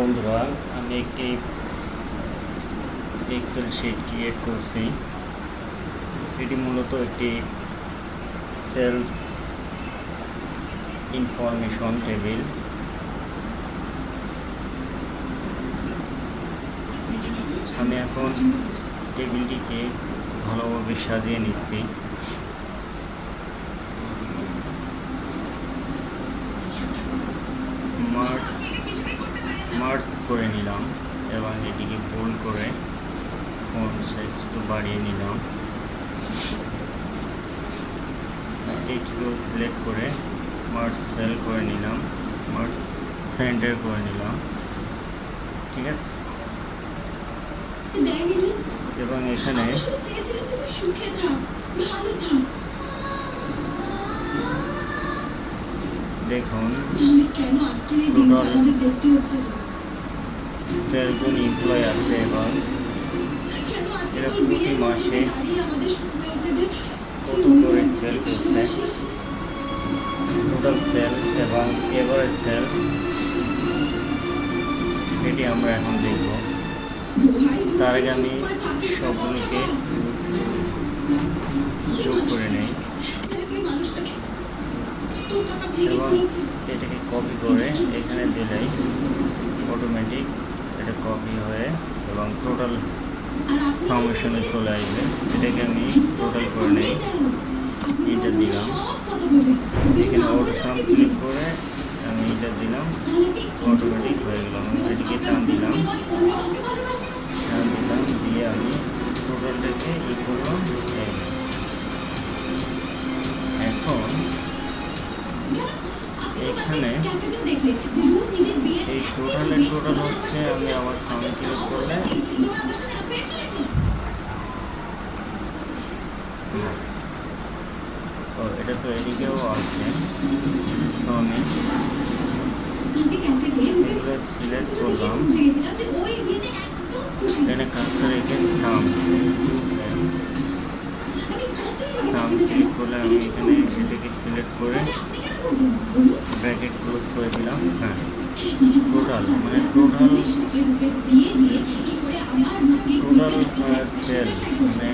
বন্ধুরা, আমি একটি এক্সেল শিট ক্রিয়েট করছি। এটি মূলত একটি সেলস ইনফরমেশন টেবিল। আমি এখন টেবিলটিকে ভালোভাবে সাজিয়ে নিচ্ছি। মার্জ করে নিলাম এবং এটিকে বোল্ড করে ফন্ট সাইজ একটু বাড়িয়ে নিলাম। এটিকেও সিলেক্ট করে মার্জ সেল করে নিলাম, মার্জ সেন্টার করে নিলাম। ঠিক আছে, এবং এখানে দেখুন টোটাল 13 জন এমপ্লয় আছে এবং এরা প্রতি মাসে কত করে সেল করছে, টোটাল সেল এবং এভারেজ সেল, এটি আমরা এখন দেখব। তার আগে আমি সবগুলোকে যোগ করে নেই এবং এটাকে কপি করে এখানে দিলেই অটোমেটিক এটা কপি হয়ে এবং টোটাল সামেশনে চলে আসবে। এটাকে আমি টোটাল করে নেই, এটা দিলাম, এখানে অটো সাম ক্লিক করে আমি এটা দিলাম, অটোমেটিক হয়ে গেলাম। এটিকে টান দিলাম দিয়ে আমি টোটালটাকে ই করলাম। এখন এখানে এই টোটাল হচ্ছে, আমি আমার সামনে ক্লিক করলে এটা তো এদিকেও আছে। সো আমি এগুলো সিলেক্ট করলাম, এখানে কার্সর রেখে সাম ক্লিক করলে আমি এখানে এটাকে সিলেক্ট করে ব্র্যাকেট ক্লোজ করে দিলাম। হ্যাঁ, টোটাল মানে টোটাল সেল মানে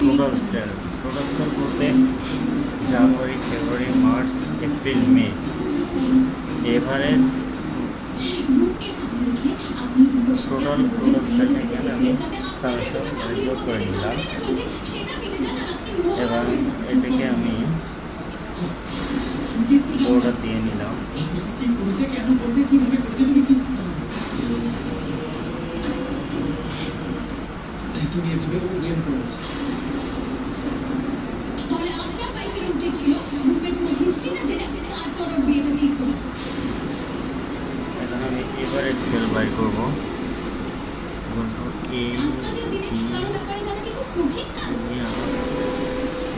টোটাল সেল বলতে জানুয়ারি, ফেব্রুয়ারি, মার্চ, এপ্রিল, মে, এভারেজ টোটাল সেলটা এখানে আমি সামেশন যোগ করে নিলাম এবং এটাকে আমি বর্ডার দিয়ে নিলাম। এখন আমি এভারেজ সেল বাই করবো।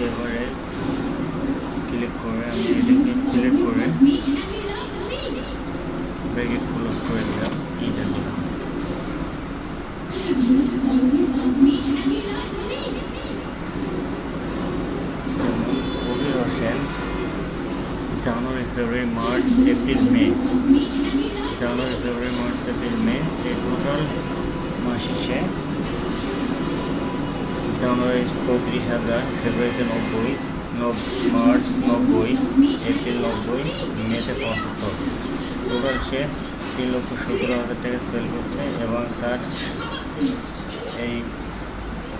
এভারেজ ক্লিক করে আমি এটাকে সিলেক্ট করে ব্র্যাকেট ক্লোজ করে দিলাম, এইটা দিলাম। জানুয়ারি, ফেব্রুয়ারি, মার্চ, এপ্রিল, মে, জানুয়ারি, ফেব্রুয়ারি, মার্চ, এপ্রিল, মে, এই টোটাল মাস শেষে জানুয়ারি 35,000, ফেব্রুয়ারিতে 90, মার্চ 90, এপ্রিল 90, মেতে 75, টোটাল সে 3,17,000 টাকা সেল করছে এবং তার এই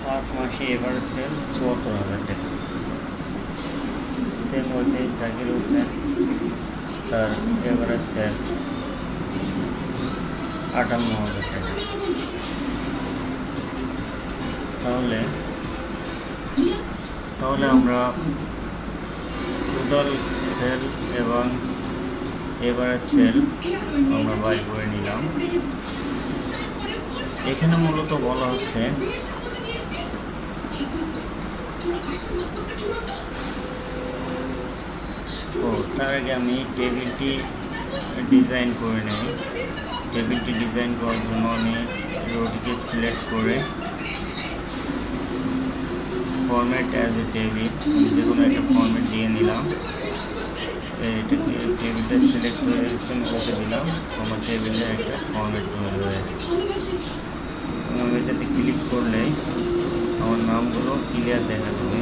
5 মাসে এভারেজ সেল 74,000 টাকা। সেম হইতে জাকির হোসেন, তার এভারেজ সেল 58,000 টাকা। তাহলে আমরা টোটাল সেল এবং এভারেজ সেল আমরা বাই করে নিলাম। এখানে মূলত বলা হচ্ছে তার আগে আমি টেবিলটি ডিজাইন করে নেই। টেবিলটি ডিজাইন করার জন্য আমি রোটিকে সিলেক্ট করে ফরম্যাট অ্যাজ এ টেবিল, যে কোনো একটা ফরম্যাট দিয়ে নিলাম। এটাকে টেবিলটা সিলেক্ট করে ওকে দিলাম, আমার টেবিলের একটা ফরম্যাট তৈরি হয়ে গেছে। আমি এটাতে ক্লিক করলেই আমার নামগুলো ক্লিয়ার দেখা যাবে।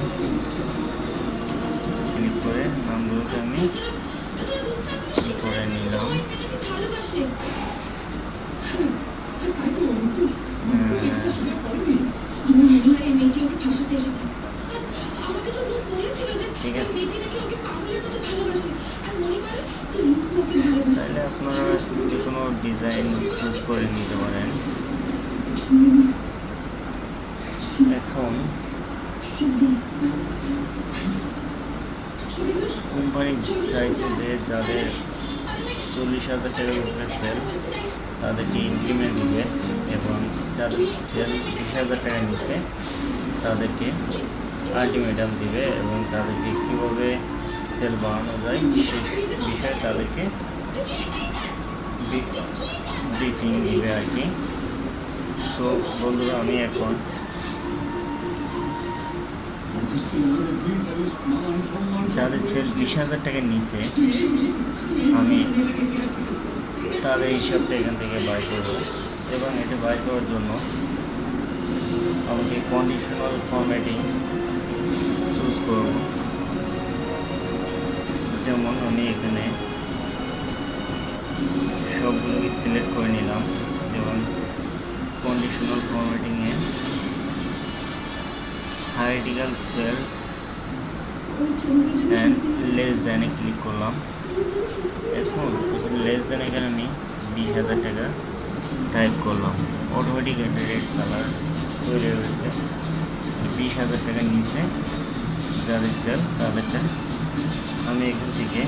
ক্লিক করে নামগুলোকে আমি করে নিলাম। ঠিক আছে, চাইলে আপনারা যে কোনো ডিজাইন চুজ করে নিতে পারেন। এখন কোম্পানি চাইছে যে যাদের 40,000 টাকার উপরে সেল তাদেরকে ইনক্রিমেন্ট দিবে, এবং যাদের সেল 20,000 টাকা নিচে তাদেরকে আলটিমেটাম দিবে, এবং তাদেরকে কীভাবে সেল বাড়ানো যায় সে বিষয়ে তাদেরকে ব্রিফিং দিবে আর কি। সো বন্ধুরা, আমি এখন যাদের সেল 20,000 টাকার নিচে আমি তাদের হিসাবটা এখান থেকে বাই করব, এবং এটা বাই করার জন্য আমাকে কন্ডিশনাল ফরম্যাটিং চুজ করব। যেমন আমি এখানে সবগুলোকে সিলেক্ট করে নিলাম, এবং কন্ডিশনাল ফরম্যাটিংয়ে হাইরার্কিক্যাল সেল অ্যান্ড লেস দ্যানে ক্লিক করলাম। এখন লেস দ্যান এখানে আমি 20,000 টাকা টাইপ করলাম, অটোমেটিক একটা রেড কালার তৈরি হয়েছে। 20,000 টাকার নিচে যাদের সেল তাদেরটা আমি এখান থেকে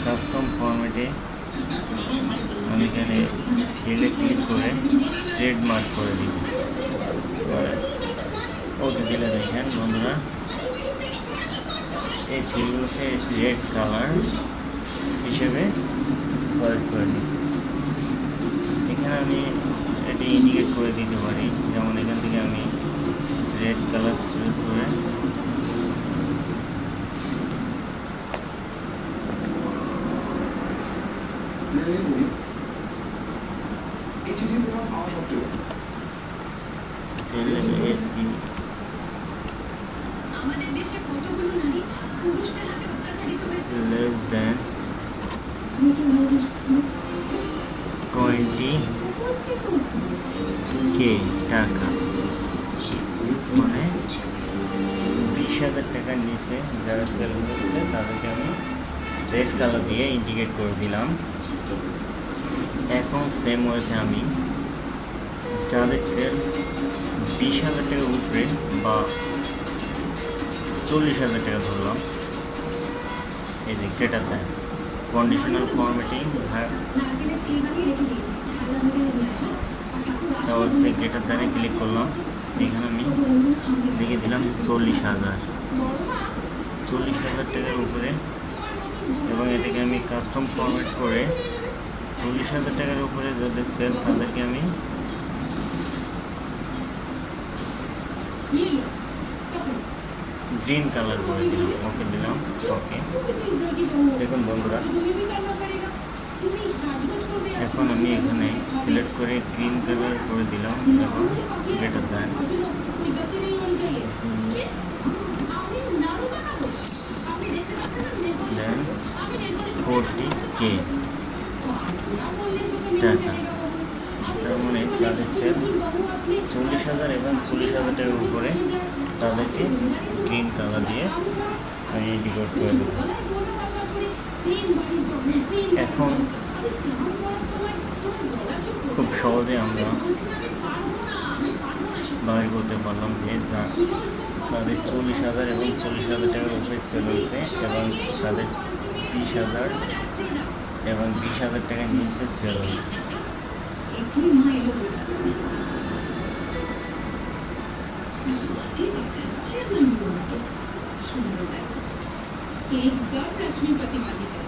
কাস্টম ফরম্যাটে আমি এখানে ফিল্ডে ক্লিক করে রেড মার্ক করে দিই। ওকে দিলে দেখেন বন্ধুরা, এই ফিল্ডগুলোকে রেড কালার হিসেবে চয়েস করে নিচ্ছি। এখানে আমি এটি ইন্ডিকেট করে দিতে পারি, যেমন এখান থেকে আমি রেড কালার সিলেক্ট করে LAC less than 20K টাকা, মানে 20,000 টাকার নিচে যারা সেল করছে তাদেরকে আমি রেড কালার দিয়ে ইন্ডিকেট করে দিলাম। এখন সেম ওয়েতে আমি যাদের সেল 20,000 টাকার উপরে বা 40,000 টাকা ধরলাম, এই যে গ্রেটার দ্যান কন্ডিশনাল ফরম্যাটিং, তারপর সে গ্রেটার দ্যানে ক্লিক করলাম। এখানে আমি লিখে দিলাম 40,000 টাকার উপরে, এবং এটাকে আমি কাস্টম ফরম্যাট করে 40,000 টাকার উপরে যাদের সেল তাদেরকে আমি গ্রিন কালার করে দিলাম, ওকে দিলাম। ওকে, দেখুন বন্ধুরা, এখন আমি এখানে সিলেক্ট করে গ্রিন কালার করে দিলাম, এবং গ্রেটার দ্যান দেন 40K টাকা। তার মানে যাদের সেল 40,000 এবং 40,000 টাকার উপরে তাদেরকে গ্রিন কালার দিয়ে আমি ইন্ডিকেট করে দেব। এখন খুব সহজে আমরা বাইর করতে পারলাম যে যা তাদের 40,000 এবং 40,000 টাকার উপরে সেল হয়েছে, এবং তাদের 20,000 এবং 20,000 টাকার নিচে সেল হয়েছে। एकदम लक्ष्मीपति वाली है।